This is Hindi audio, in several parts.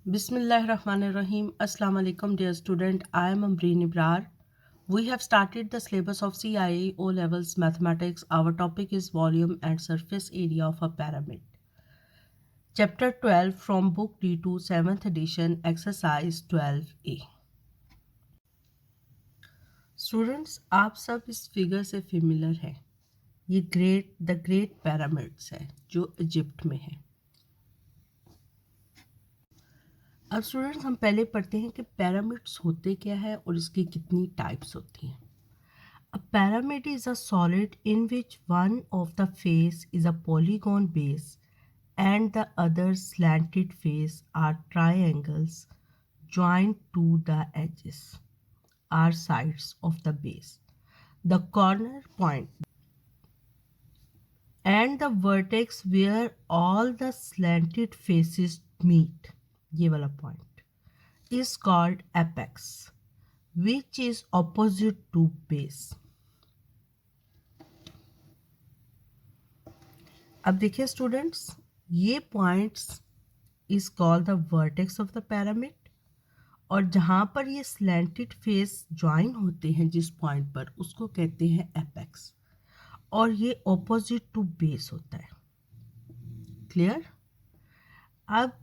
Bismillahirrahmanirrahim. Assalamu alaikum, dear student. I am Ambreen Ibrar. We have started the syllabus of CIA O Levels Mathematics. Our topic is volume and surface area of a pyramid. Chapter 12 from Book D2, 7th edition, Exercise 12A. Students, आप सब इस फिगर से फेमिलियर हैं. ये द ग्रेट पिरामिड्स है जो इजिप्ट में है. अब स्टूडेंट्स हम पहले पढ़ते हैं कि पिरामिड्स होते क्या है और इसकी कितनी टाइप्स होती हैं. A pyramid is a solid in which one of the face is a polygon base and the other slanted face are triangles joined to the edges are sides of the base. The corner point and the vertex where all the slanted faces meet, ये वाला point, is called apex, which is opposite to base. अब देखिए स्टूडेंट्स, ये points is called the vertex of the pyramid, और जहाँ पर ये स्लैंटेड फेस ज्वाइन होते हैं जिस पॉइंट पर, उसको कहते हैं एपेक्स, और ये ऑपोजिट टू बेस होता है. क्लियर. अब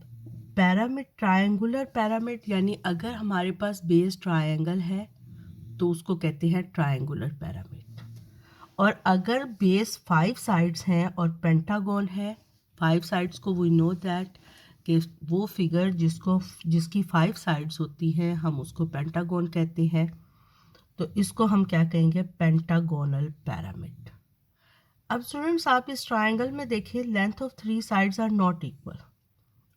पिरामिड, ट्रायंगुलर पिरामिड, यानी अगर हमारे पास बेस ट्रायंगल है तो उसको कहते हैं ट्रायंगुलर पिरामिड, और अगर बेस 5 साइड्स हैं और पेंटागन है 5 साइड्स को, वी नो दैट कि वो फिगर जिसकी 5 साइड्स होती हैं हम उसको पेंटागन कहते हैं. तो इसको हम क्या कहेंगे? Pentagonal pyramid. अब स्टूडेंट्स, आप इस ट्रायंगल में देखें, length of 3 sides are not equal,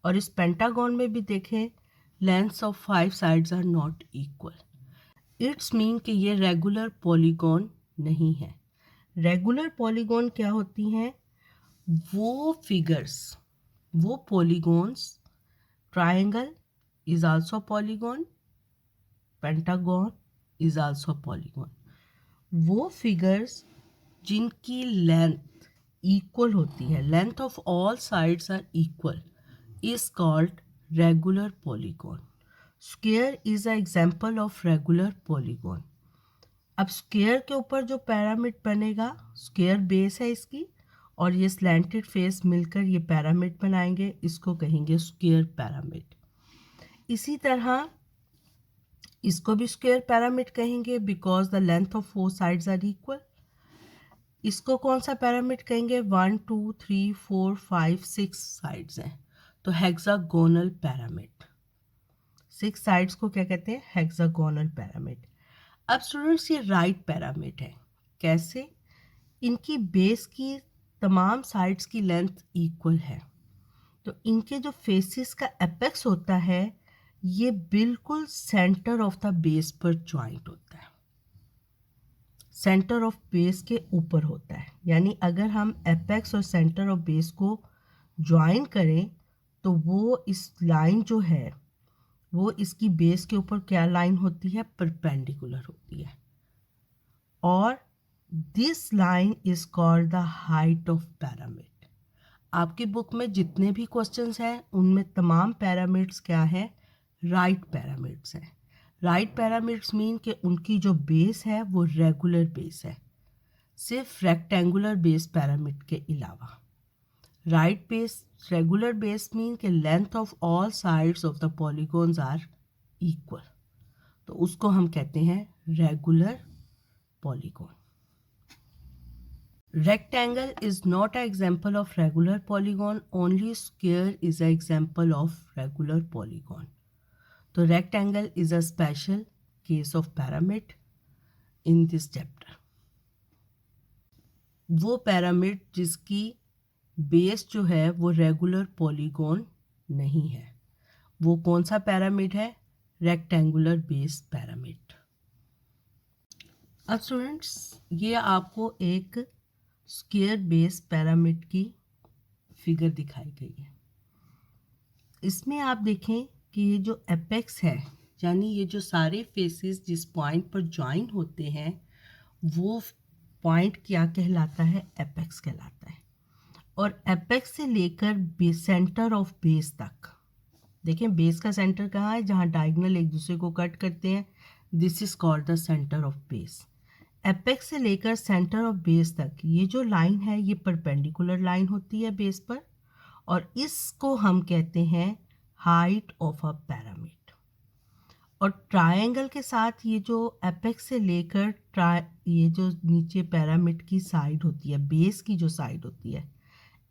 और इस पेंटागन में भी देखें, lengths of 5 sides are not equal. It's mean कि ये रेगुलर पॉलीगॉन नहीं है. रेगुलर पॉलीगॉन क्या होती हैं? वो फिगर्स, वो polygons, triangle is also polygon, pentagon is also polygon, वो फिगर्स जिनकी लेंथ इक्वल होती है, length of all sides are equal, is called regular polygon. Square is a example of regular polygon. अब स्क्वायर के ऊपर जो पिरामिड बनेगा, स्क्वायर बेस है इसकी, और ये स्लैंटेड फेस मिलकर ये पिरामिड बनाएंगे, इसको कहेंगे स्क्वायर पिरामिड. इसी तरह इसको भी स्क्वायर पिरामिड कहेंगे because the length of 4 sides are equal. इसको कौन सा पिरामिड कहेंगे? 1 2 3 4 5 6 साइड्स हैं, तो हेक्सागोनल पिरामिड. 6 साइड्स को क्या कहते हैं? Hexagonal pyramid. अब स्टूडेंट्स, ये राइट पिरामिड है. कैसे? इनकी बेस की तमाम साइड्स की लेंथ इक्वल है, तो इनके जो फेसेस का एपेक्स होता है ये बिल्कुल सेंटर ऑफ द बेस पर ज्वाइंट होता है, सेंटर ऑफ बेस के ऊपर होता है. यानी अगर हम एपेक्स और सेंटर ऑफ बेस को ज्वाइन करें तो वो इस लाइन जो है वो इसकी बेस के ऊपर क्या लाइन होती है? परपेंडिकुलर होती है, और this line is called the height of pyramid. आपकी बुक में जितने भी क्वेश्चंस हैं उनमें तमाम पिरामिड्स क्या हैं? राइट पिरामिड्स हैं. राइट पिरामिड्स मीन कि उनकी जो बेस है वो रेगुलर बेस है, सिर्फ रेक्टेंगुलर बेस पिरामिड के अलावा. Right base, regular base mean कि length of all sides of the polygons are equal, तो उसको हम कहते हैं regular polygon. Rectangle is not an example of regular polygon, only square is an example of regular polygon. So rectangle is a special case of pyramid in this chapter. वो pyramid जिसकी बेस जो है वो रेगुलर पॉलीगॉन नहीं है, वो कौन सा pyramid है? Rectangular base pyramid. अब स्टूडेंट्स, ये आपको एक स्क्वायर बेस पिरामिड की फिगर दिखाई गई है. इसमें आप देखें कि ये जो एपेक्स है, यानी ये जो सारे फेसेस जिस पॉइंट पर ज्वाइन होते हैं वो पॉइंट क्या कहलाता है? एपेक्स कहलाता है. और एपेक्स से लेकर सेंटर ऑफ बेस तक देखें बेस का सेंटर कहाँ है, जहाँ डायगोनल एक दूसरे को कट करते हैं, this is called the centre of base. Apex से लेकर सेंटर ऑफ बेस तक ये जो लाइन है ये परपेंडिकुलर लाइन होती है बेस पर, और इसको हम कहते हैं हाइट ऑफ अ पिरामिड। और ट्रायंगल के साथ ये जो एपेक्स से लेकर ये जो नीचे पिरामिड की साइड होती है, बेस की जो साइड होती है,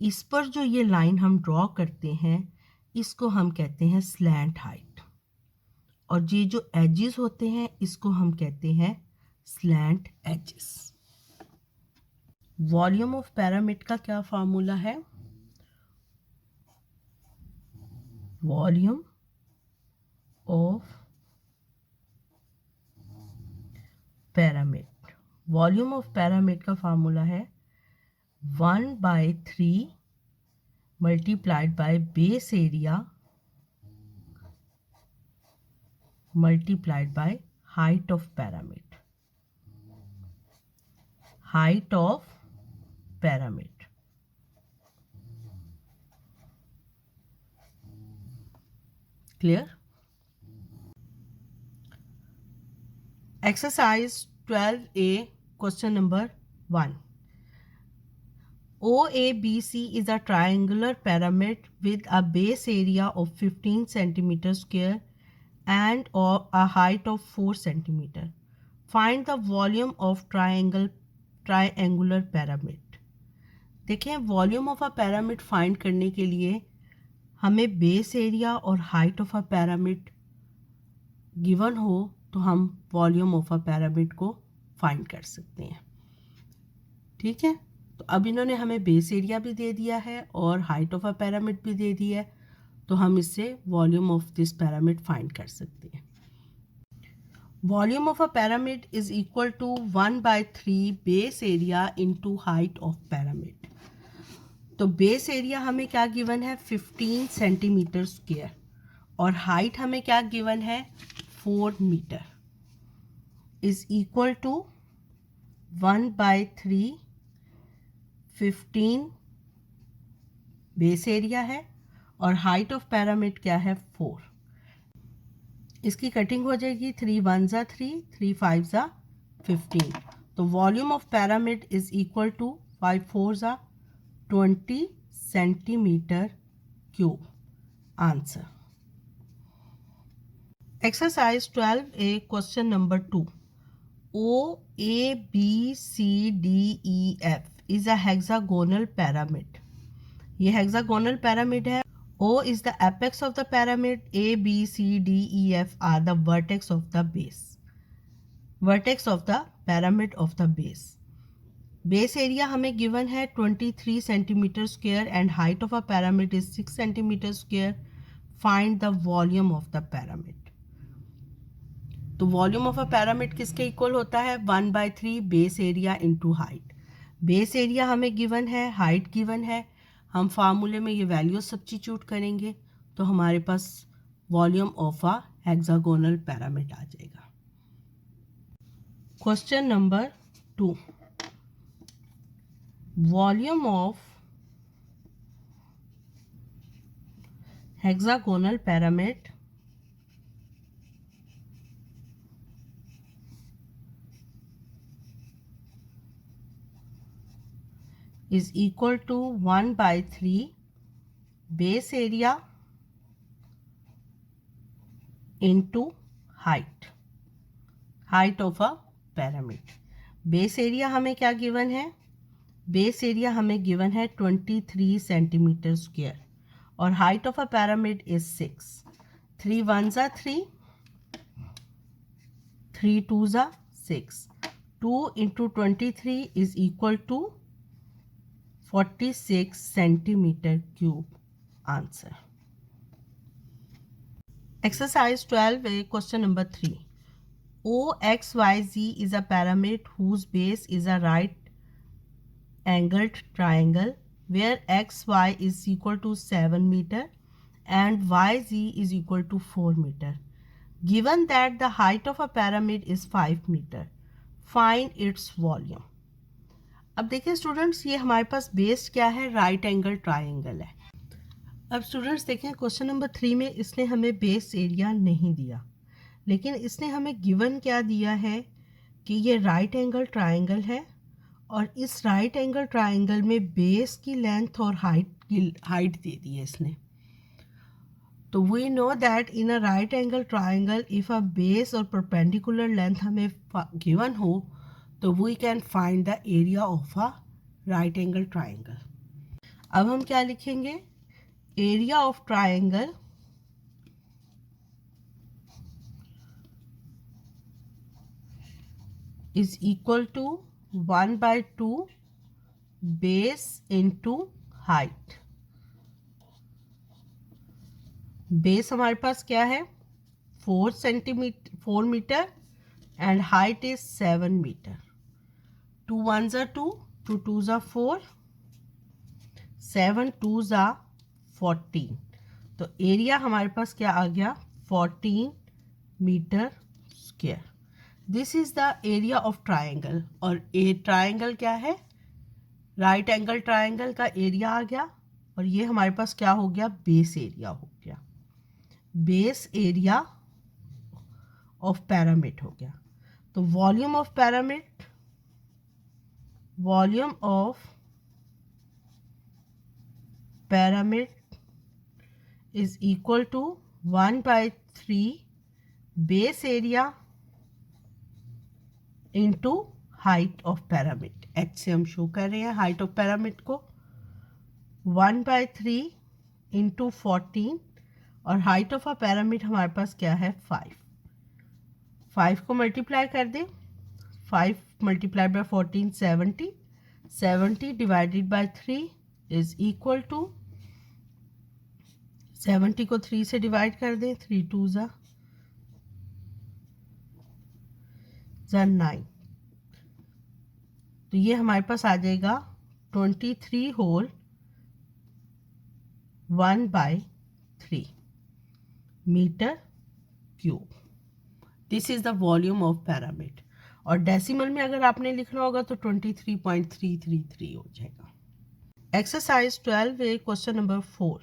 इस पर जो ये लाइन हम ड्रॉ करते हैं इसको हम कहते हैं स्लैंट हाइट। और ये जो एजेस होते हैं इसको हम कहते हैं slant edges. Volume of pyramid का क्या फार्मूला है? Volume of pyramid, volume of pyramid का फार्मूला है 1/3 multiplied by base area multiplied by height of pyramid. Height of pyramid. Clear? Exercise 12A, question number 1. OABC is a triangular pyramid with a base area of 15 centimeter square and a height of 4 centimeter. Find the volume of triangular pyramid. देखें, volume of a pyramid find करने के लिए हमें बेस एरिया और height of a pyramid given हो तो हम वॉल्यूम ऑफ अ पिरामिड को फाइंड कर सकते हैं। ठीक है, तो अब इन्होंने हमें बेस एरिया भी दे दिया है और हाइट ऑफ अ पिरामिड भी दे दी है, तो हम इससे volume of this pyramid find कर सकते हैं। Volume of a pyramid is equal to 1/3 base area into height of pyramid. तो बेस एरिया हमें क्या गिवन है 15 सेंटीमीटर स्क्वायर, और हाइट हमें क्या गिवन है 4 meter, is equal to 1/3 15 base area है और हाइट ऑफ पिरामिड क्या है 4। इसकी कटिंग हो जाएगी, 3 1 ज़ा 3, 3 5 ज़ा 15। तो volume of pyramid is equal to 5 4 ज़ा 20 centimeter cube. Answer. Exercise 12A, question number 2. OABCDEF is a hexagonal pyramid. ये hexagonal pyramid है। O is the apex of the pyramid. A, B, C, D, E, F are the vertex of the base. Vertex of the pyramid of the base. Base area हमें given है 23 centimeter square and height of a pyramid is 6 centimeter square. Find the volume of the pyramid. तो वॉल्यूम ऑफ अ पिरामिड किसके इक्वल होता है 1/3 base area into height. Base area हमें गिवन है, हाइट गिवन है, हम फार्मूले में ये वैल्यू सब्स्टिट्यूट करेंगे तो हमारे पास volume of a hexagonal pyramid आ जाएगा। Question number 2, volume of hexagonal pyramid is equal to 1/3 base area into height of a pyramid। Base area हमें क्या गिवन है, बेस एरिया हमें गिवन है 23 सेंटीमीटर स्क्वायर और height of a pyramid is 6। 3 1 ज़ा 3, 3 2 ज़ा 6, 2 into 23 is equal to 46 centimeter cube। Answer। Exercise 12A, question number 3. OXYZ is a pyramid whose base is a right angled triangle where XY is equal to 7 meter and YZ is equal to 4 meter. Given that the height of a pyramid is 5 meter, find its volume। अब देखिए स्टूडेंट्स, ये हमारे पास बेस क्या है, राइट एंगल ट्राइंगल है। अब स्टूडेंट्स देखें, क्वेश्चन नंबर 3 में इसने हमें बेस एरिया नहीं दिया, लेकिन इसने हमें गिवन क्या दिया है कि ये राइट एंगल ट्रायंगल है और इस राइट एंगल ट्रायंगल में बेस की लेंथ और हाइट दे दी है इसने. तो we know that in a right angle triangle if a base और परपेंडिकुलर लेंथ हमें गिवन हो तो we can find the area of a right angle triangle. अब हम क्या लिखेंगे? Area of triangle is equal to 1/2 base into height. Base हमारे पास क्या है? 4 meter and height is 7 metre. 2 1s are 2, 2 2s are 4, 7 2s are 14. तो एरिया हमारे पास क्या आ गया? 14 meter square. This is the area of triangle. और ए ट्रायंगल क्या है? राइट एंगल ट्रायंगल का एरिया आ गया. और ये हमारे पास क्या हो गया? बेस एरिया हो गया. बेस एरिया ऑफ पैरामिड हो गया. तो volume of pyramid, volume of pyramid is equal to 1/3 base area into height of pyramid. H से हम शो कर रहे हैं हाइट ऑफ पैरामिड को. 1/3 इंटू 14 और हाइट ऑफ अ पैरामिड हमारे पास क्या है? 5. 5 को मल्टीप्लाई कर दें. 5 multiply by 14 70. 70 divided by 3 is equal to 70 को 3 से डिवाइड कर दें. 3 2 ज़ा 9. तो ये हमारे पास आ जाएगा 23 whole 1/3 meter cube. This is the volume of pyramid. और डेसिमल में अगर आपने लिखना होगा तो 23.333 हो जाएगा. Exercise 12A question number 4.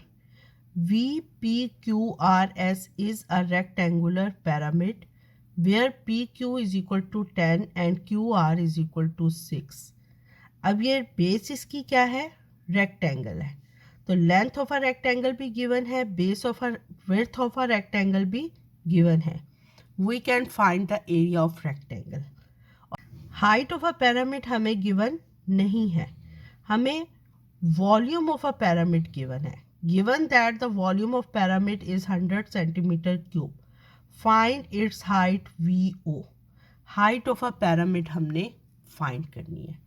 VPQRS is a rectangular pyramid where PQ is equal to 10 and QR is equal to 6. अब ये बेस इसकी क्या है? रेक्टेंगल है. तो लेंथ ऑफ अ रेक्टेंगल भी गिवन है, base of a width of a rectangle भी गिवन है. We can find the area of rectangle. Height of a pyramid हमें गिवन नहीं है, हमें volume of a pyramid given है. Given that the volume of pyramid is 100 centimetre cube. Find its height VO. Height of a pyramid हमने फाइंड करनी है.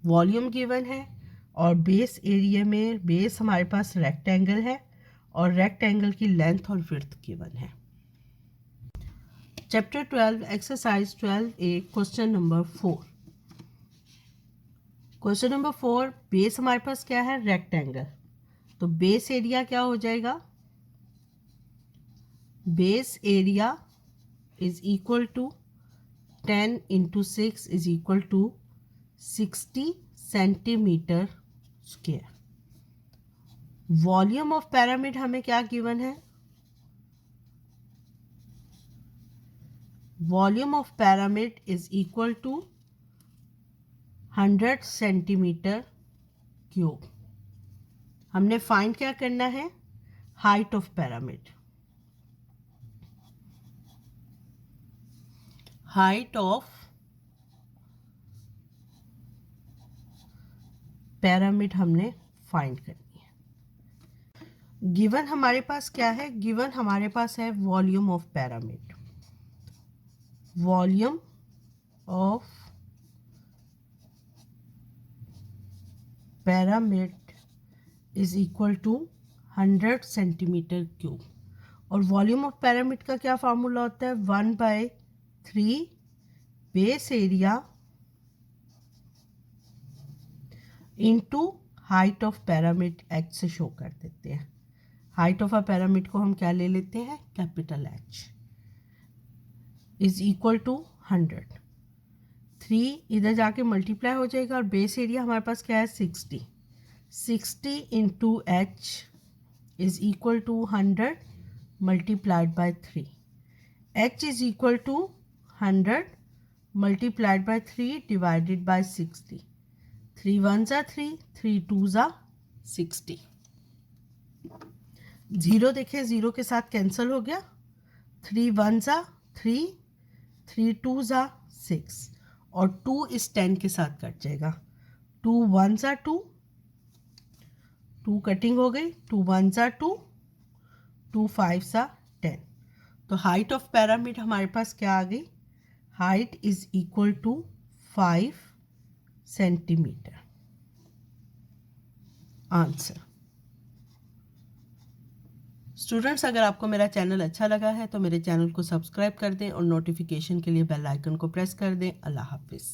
वॉल्यूम गिवन है और बेस एरिया में बेस हमारे पास रेक्टेंगल है और रेक्टेंगल की लेंथ और विड्थ गिवन है. Chapter 12 exercise 12A question number 4. Question number 4, base हमारे पास क्या है? रेक्टेंगल. तो बेस एरिया क्या हो जाएगा? Base area is equal to 10 into 6 is equal to 60 centimetre square. Volume of pyramid हमें क्या गिवन है? Volume of pyramid is equal to 100 centimetre cube. हमने फाइंड क्या करना है? Height of pyramid. Height of pyramid हमने फाइंड करनी है. गिवन हमारे पास क्या है? गिवन हमारे पास है volume of pyramid. Volume of pyramid is equal to 100 centimetre cube. और वॉल्यूम ऑफ पैरामिड का क्या फार्मूला होता है? 1/3 base area into height of pyramid. H से शो कर देते हैं. हाइट ऑफ अ पैरामिड को हम क्या ले लेते हैं? Capital H is equal to 100. 3 इधर जाके मल्टीप्लाई हो जाएगा और बेस एरिया हमारे पास क्या है? 60. 60 into H is equal to 100 multiplied by 3. H is equal to 100 multiplied by 3 divided by 60. 3 1s are 3, 3 2s are 60. 0 देखें, 0 के साथ कैंसिल हो गया. 3 1s are 3, 3 2s are 6 और 2 इस 10 के साथ कट जाएगा. 2 1s are 2, 2 कटिंग हो गई. 2 1s are 2, 2 5s are 10. तो हाइट ऑफ पैरामिड हमारे पास क्या आ गई? Height is equal to 5 centimetre. Answer. Students, अगर आपको मेरा चैनल अच्छा लगा है तो मेरे चैनल को सब्सक्राइब कर दें और नोटिफिकेशन के लिए बेल आइकन को प्रेस कर दें. अल्लाह हाफिज़.